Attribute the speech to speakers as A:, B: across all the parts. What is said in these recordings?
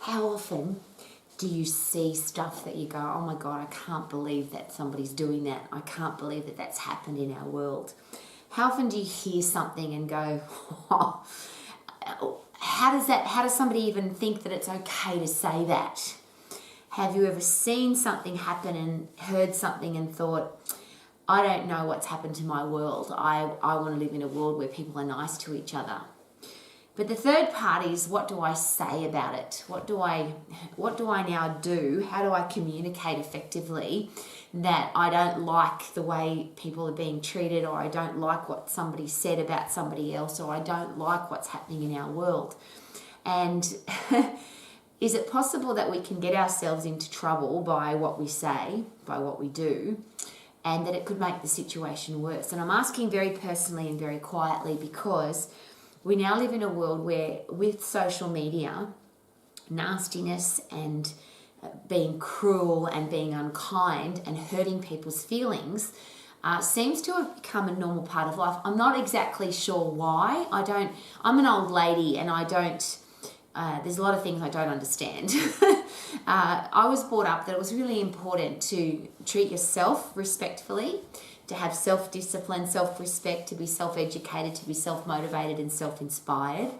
A: How often do you see stuff that you go, oh my God, I can't believe that somebody's doing that. I can't believe that that's happened in our world. How often do you hear something and go, oh, how does somebody even think that it's okay to say that? Have you ever seen something happen and heard something and thought, I don't know what's happened to my world. I want to live in a world where people are nice to each other. But the third part is, what do I say about it? What do I now do? How do I communicate effectively that I don't like the way people are being treated, or I don't like what somebody said about somebody else, or I don't like what's happening in our world? And is it possible that we can get ourselves into trouble by what we say, by what we do, and that it could make the situation worse? And I'm asking very personally and very quietly because we now live in a world where, with social media, nastiness and being cruel and being unkind and hurting people's feelings seems to have become a normal part of life. I'm not exactly sure why. I'm an old lady and there's a lot of things I don't understand. I was brought up that it was really important to treat yourself respectfully, to have self-discipline, self-respect, to be self-educated, to be self-motivated and self-inspired.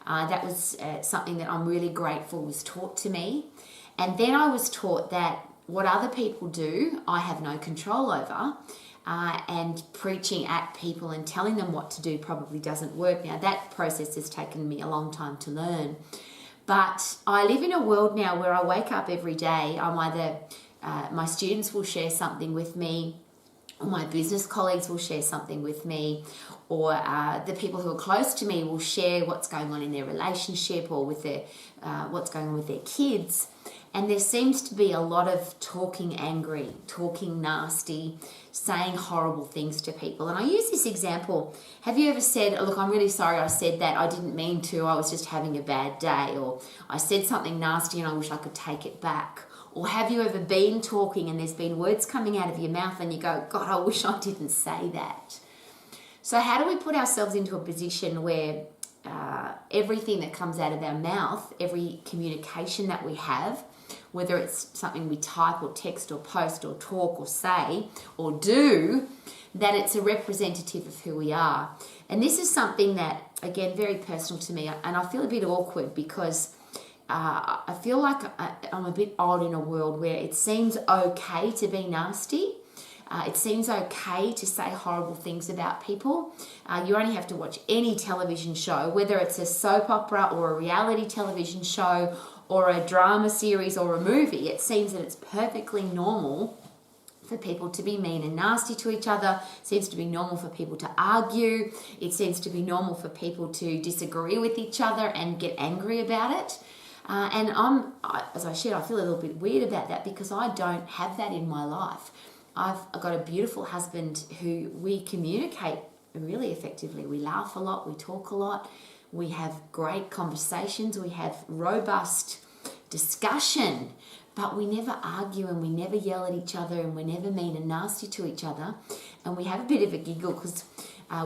A: That was something that I'm really grateful was taught to me. And then I was taught that what other people do, I have no control over. And preaching at people and telling them what to do probably doesn't work. Now, that process has taken me a long time to learn. But I live in a world now where I wake up every day. I'm either, my students will share something with me, or my business colleagues will share something with me, or the people who are close to me will share what's going on in their relationship or with their what's going on with their kids. And there seems to be a lot of talking angry, talking nasty, saying horrible things to people. And I use this example. Have you ever said, look, I'm really sorry I said that. I didn't mean to. I was just having a bad day. Or I said something nasty and I wish I could take it back. Or have you ever been talking and there's been words coming out of your mouth and you go, God, I wish I didn't say that. So how do we put ourselves into a position where everything that comes out of our mouth, every communication that we have, whether it's something we type or text or post or talk or say or do, that it's a representative of who we are? And this is something that, again, very personal to me, and I feel a bit awkward because I feel like I'm a bit old in a world where it seems okay to be nasty. It seems okay to say horrible things about people. You only have to watch any television show, whether it's a soap opera or a reality television show or a drama series or a movie. It seems that it's perfectly normal for people to be mean and nasty to each other. It seems to be normal for people to argue. It seems to be normal for people to disagree with each other and get angry about it. And as I shared, I feel a little bit weird about that because I don't have that in my life. I've got a beautiful husband who we communicate really effectively. We laugh a lot, we talk a lot, we have great conversations, we have robust discussion, but we never argue and we never yell at each other and we're never mean and nasty to each other. And we have a bit of a giggle because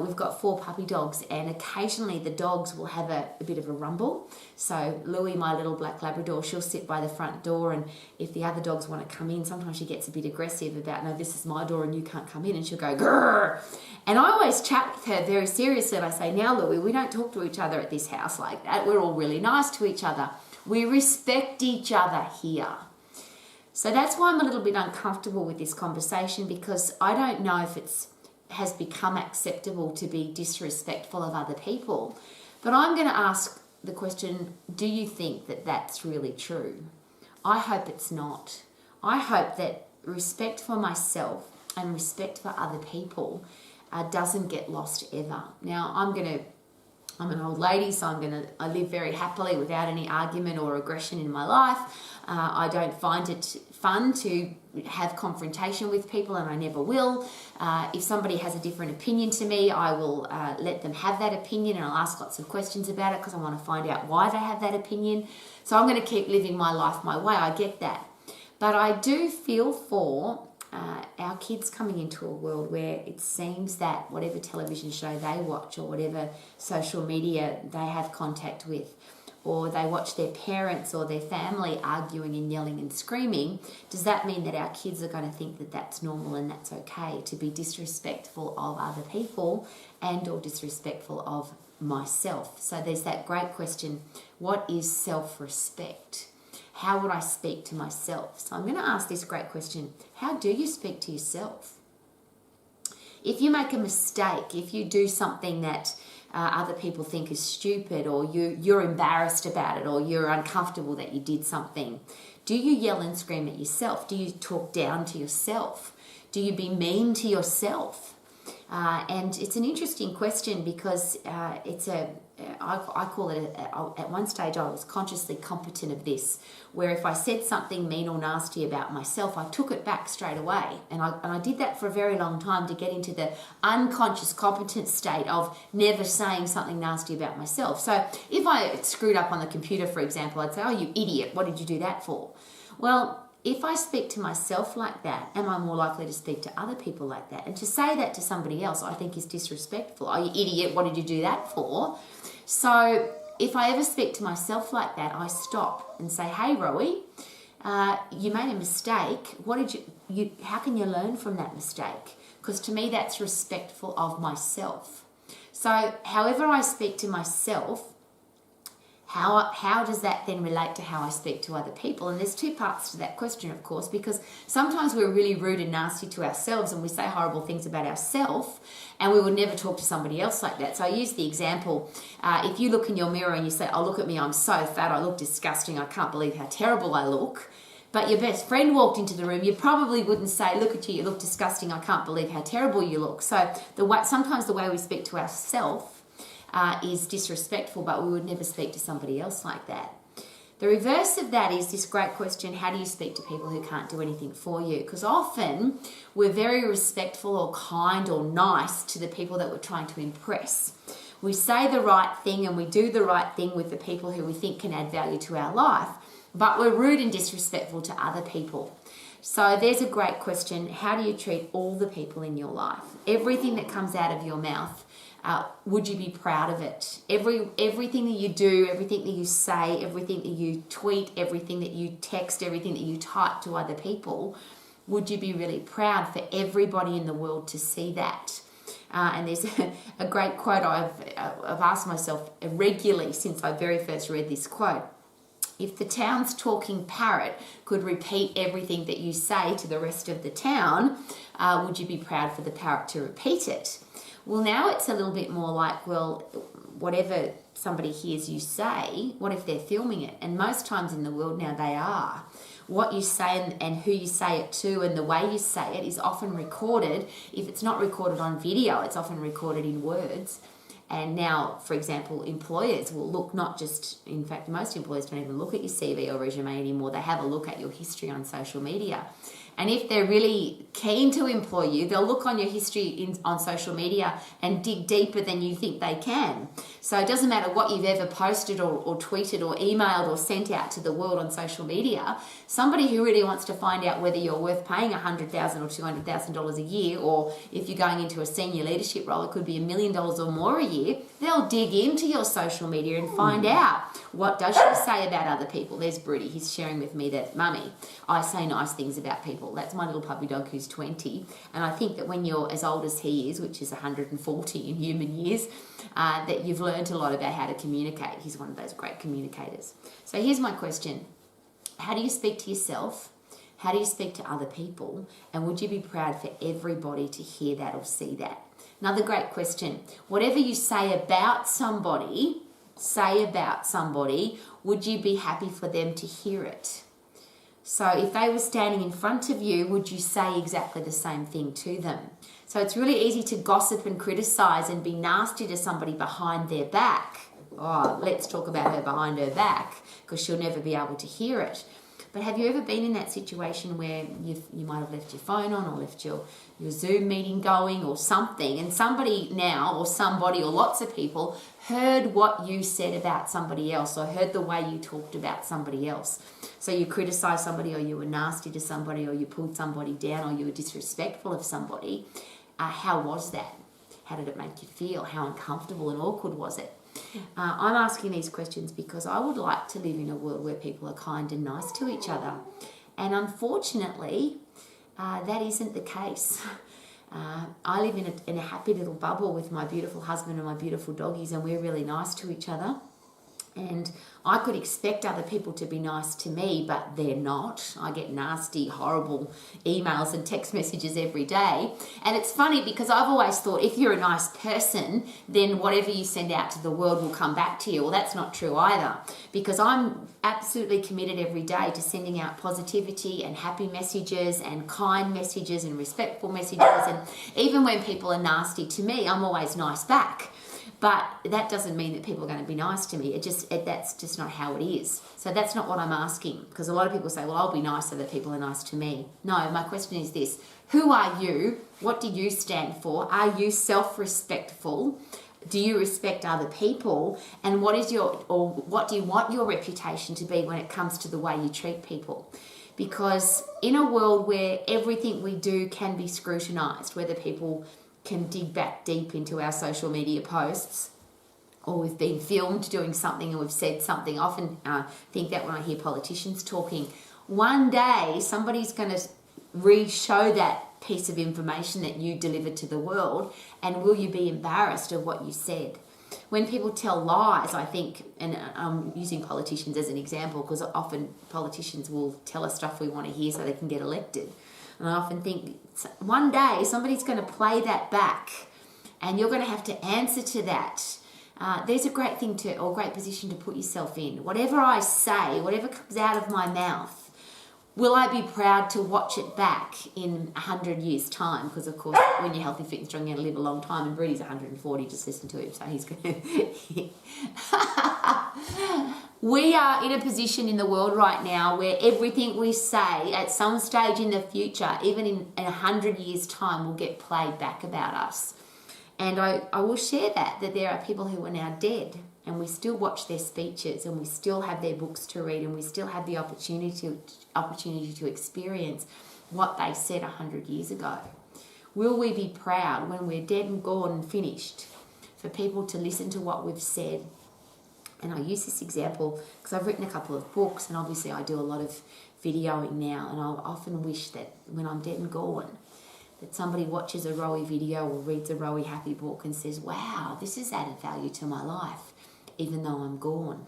A: we've got 4 puppy dogs, and occasionally the dogs will have a bit of a rumble. So Louie, my little black Labrador, she'll sit by the front door, and if the other dogs want to come in, sometimes she gets a bit aggressive about, no, this is my door and you can't come in, and she'll go, grrr. And I always chat with her very seriously, and I say, now Louie, we don't talk to each other at this house like that. We're all really nice to each other. We respect each other here. So that's why I'm a little bit uncomfortable with this conversation, because I don't know if has become acceptable to be disrespectful of other people. But I'm going to ask the question, do you think that that's really true? I hope it's not. I hope that respect for myself and respect for other people doesn't get lost ever. Now, I'm an old lady, so I live very happily without any argument or aggression in my life. I don't find it fun to have confrontation with people, and I never will. If somebody has a different opinion to me, I will let them have that opinion, and I'll ask lots of questions about it because I want to find out why they have that opinion. So I'm going to keep living my life my way. I get that. But I do feel for our kids coming into a world where it seems that whatever television show they watch or whatever social media they have contact with, or they watch their parents or their family arguing and yelling and screaming, does that mean that our kids are going to think that that's normal and that's okay to be disrespectful of other people and or disrespectful of myself? So there's that great question, what is self-respect? How would I speak to myself? So I'm going to ask this great question, how do you speak to yourself? If you make a mistake, if you do something that other people think is stupid, or you're embarrassed about it, or you're uncomfortable that you did something, do you yell and scream at yourself? Do you talk down to yourself? Do you be mean to yourself? And it's an interesting question because I call it, at one stage I was consciously competent of this, where if I said something mean or nasty about myself, I took it back straight away. And I did that for a very long time to get into the unconscious competent state of never saying something nasty about myself. So if I screwed up on the computer, for example, I'd say, oh, you idiot, what did you do that for? Well, if I speak to myself like that, am I more likely to speak to other people like that? And to say that to somebody else, I think is disrespectful. Oh, you idiot, what did you do that for? So if I ever speak to myself like that, I stop and say, hey, Rowie, you made a mistake. How can you learn from that mistake? Because to me, that's respectful of myself. So however I speak to myself, how does that then relate to how I speak to other people? And there's two parts to that question, of course, because sometimes we're really rude and nasty to ourselves and we say horrible things about ourselves, and we would never talk to somebody else like that. So I use the example, if you look in your mirror and you say, oh, look at me, I'm so fat, I look disgusting, I can't believe how terrible I look, but your best friend walked into the room, you probably wouldn't say, look at you, you look disgusting, I can't believe how terrible you look. So sometimes the way we speak to ourselves is disrespectful, but we would never speak to somebody else like that. The reverse of that is this great question, how do you speak to people who can't do anything for you? Because often we're very respectful or kind or nice to the people that we're trying to impress. We say the right thing and we do the right thing with the people who we think can add value to our life, but we're rude and disrespectful to other people. So there's a great question, how do you treat all the people in your life? Everything that comes out of your mouth, would you be proud of it? Everything that you do, everything that you say, everything that you tweet, everything that you text, everything that you type to other people, would you be really proud for everybody in the world to see that? And there's a great quote I've asked myself regularly since I very first read this quote. If the town's talking parrot could repeat everything that you say to the rest of the town, would you be proud for the parrot to repeat it? Well, now it's a little bit more like, well, whatever somebody hears you say, what if they're filming it? And most times in the world now they are. What you say and who you say it to and the way you say it is often recorded. If it's not recorded on video, it's often recorded in words. And now, for example, employers will look not just, in fact, most employers don't even look at your CV or resume anymore. They have a look at your history on social media. And if they're really keen to employ you, they'll look on your history on social media and dig deeper than you think they can. So it doesn't matter what you've ever posted or tweeted or emailed or sent out to the world on social media. Somebody who really wants to find out whether you're worth paying $100,000 or $200,000 a year, or if you're going into a senior leadership role, it could be $1 million or more a year, they'll dig into your social media and find out, what does she say about other people? There's Broody. He's sharing with me that, Mummy, I say nice things about people. That's my little puppy dog who's 20. And I think that when you're as old as he is, which is 140 in human years, that you've learned a lot about how to communicate. He's one of those great communicators. So here's my question. How do you speak to yourself? How do you speak to other people? And would you be proud for everybody to hear that or see that? Another great question. Whatever you say about somebody, would you be happy for them to hear it? So if they were standing in front of you, would you say exactly the same thing to them? So it's really easy to gossip and criticize and be nasty to somebody behind their back. Oh, let's talk about her behind her back, because she'll never be able to hear it. But have you ever been in that situation where you might have left your phone on or left your Zoom meeting going or something, and somebody now or somebody or lots of people heard what you said about somebody else or heard the way you talked about somebody else? So you criticized somebody, or you were nasty to somebody, or you pulled somebody down, or you were disrespectful of somebody. How was that? How did it make you feel? How uncomfortable and awkward was it? I'm asking these questions because I would like to live in a world where people are kind and nice to each other. And unfortunately, that isn't the case. I live in a happy little bubble with my beautiful husband and my beautiful doggies, and we're really nice to each other. And I could expect other people to be nice to me, but they're not. I get nasty, horrible emails and text messages every day. And it's funny because I've always thought if you're a nice person, then whatever you send out to the world will come back to you. Well, that's not true either, because I'm absolutely committed every day to sending out positivity and happy messages and kind messages and respectful messages. And even when people are nasty to me, I'm always nice back. But that doesn't mean that people are going to be nice to me. That's just not how it is. So that's not what I'm asking, because a lot of people say, well, I'll be nice so that people are nice to me. No, my question is this: who are you? What do you stand for? Are you self-respectful? Do you respect other people? And what do you want your reputation to be when it comes to the way you treat people? Because in a world where everything we do can be scrutinized, whether people can dig back deep into our social media posts, or we've been filmed doing something and we've said something. I often think that when I hear politicians talking, one day somebody's going to re-show that piece of information that you delivered to the world, and will you be embarrassed of what you said? When people tell lies, I think, and I'm using politicians as an example because often politicians will tell us stuff we want to hear so they can get elected. And I often think one day somebody's going to play that back and you're going to have to answer to that. There's a great thing or great position to put yourself in. Whatever I say, whatever comes out of my mouth, will I be proud to watch it back in 100 years' time? Because, of course, when you're healthy, fit and strong, you're going to live a long time. And Brody's 140, just listen to him. So he's going to... We are in a position in the world right now where everything we say at some stage in the future, even in 100 years' time, will get played back about us. And I will share that there are people who are now dead and we still watch their speeches and we still have their books to read and we still have the opportunity to experience what they said 100 years ago. Will we be proud when we're dead and gone and finished for people to listen to what we've said? And I use this example because I've written a couple of books and obviously I do a lot of videoing now, and I often wish that when I'm dead and gone that somebody watches a Rowie video or reads a Rowie happy book and says, wow, this has added value to my life, even though I'm gone.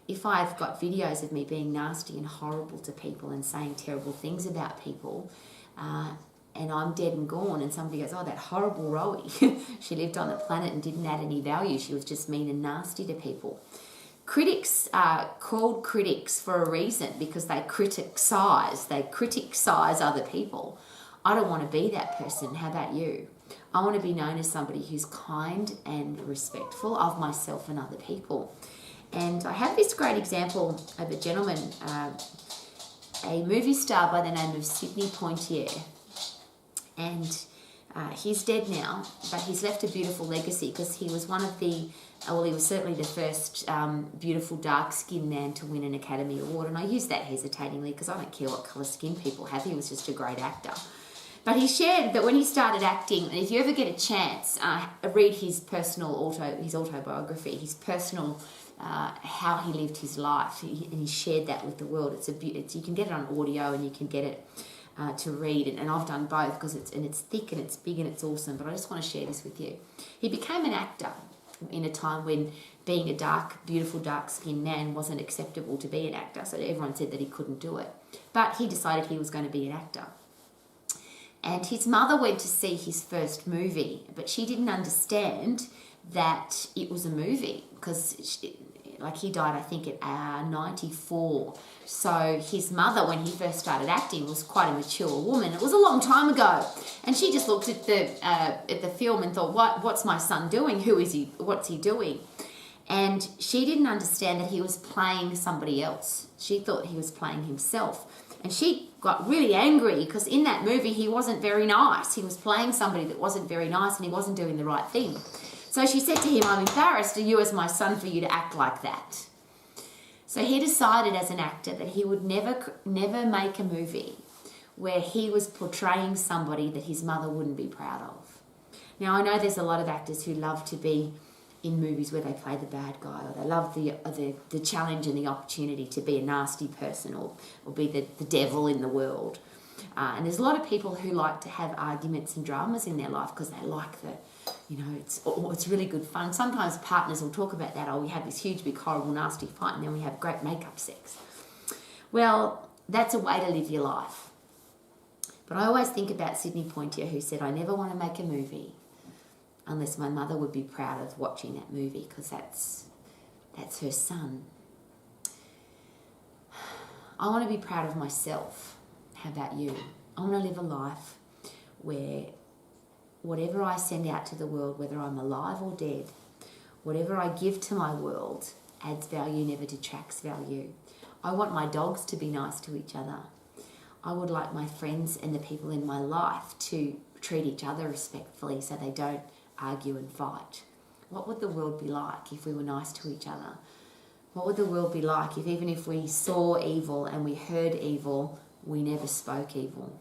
A: If I've got videos of me being nasty and horrible to people and saying terrible things about people, and I'm dead and gone, and somebody goes, oh, that horrible Rowie, she lived on the planet and didn't add any value, she was just mean and nasty to people. Critics are called critics for a reason, because they criticize other people. I don't want to be that person. How about you? I want to be known as somebody who's kind and respectful of myself and other people. And I have this great example of a gentleman, a movie star by the name of Sidney Poitier. And he's dead now, but he's left a beautiful legacy because he was one of he was certainly the first beautiful dark-skinned man to win an Academy Award. And I use that hesitatingly because I don't care what colour skin people have. He was just a great actor. But he shared that when he started acting, and if you ever get a chance, read his autobiography, his personal how he lived his life, and he shared that with the world. You can get it on audio and you can get it to read, and I've done both because it's thick and it's big and it's awesome. But I just want to share this with you. He became an actor in a time when being a beautiful dark-skinned man wasn't acceptable to be an actor, so everyone said that he couldn't do it. But he decided he was going to be an actor. And his mother went to see his first movie, but she didn't understand that it was a movie because he died, I think, at 94. So his mother, when he first started acting, was quite a mature woman. It was a long time ago. And she just looked at the film and thought, what's my son doing? Who is he? What's he doing? And she didn't understand that he was playing somebody else. She thought he was playing himself. And she got really angry because in that movie he wasn't very nice. He was playing somebody that wasn't very nice and he wasn't doing the right thing. So she said to him, I'm embarrassed of you as my son for you to act like that. So he decided as an actor that he would never make a movie where he was portraying somebody that his mother wouldn't be proud of. Now, I know there's a lot of actors who love to be in movies where they play the bad guy, or they love the challenge and the opportunity to be a nasty person or be the devil in the world. And there's a lot of people who like to have arguments and dramas in their life because they like it's really good fun. Sometimes partners will talk about that. Oh, we have this huge, big, horrible, nasty fight, and then we have great make-up sex. Well, that's a way to live your life. But I always think about Sydney Poitier, who said, I never want to make a movie unless my mother would be proud of watching that movie, because that's her son. I want to be proud of myself. How about you? I want to live a life where whatever I send out to the world, whether I'm alive or dead, whatever I give to my world adds value, never detracts value. I want my dogs to be nice to each other. I would like my friends and the people in my life to treat each other respectfully so they don't argue and fight. What would the world be like if we were nice to each other? What would the world be like if even if we saw evil and we heard evil, we never spoke evil?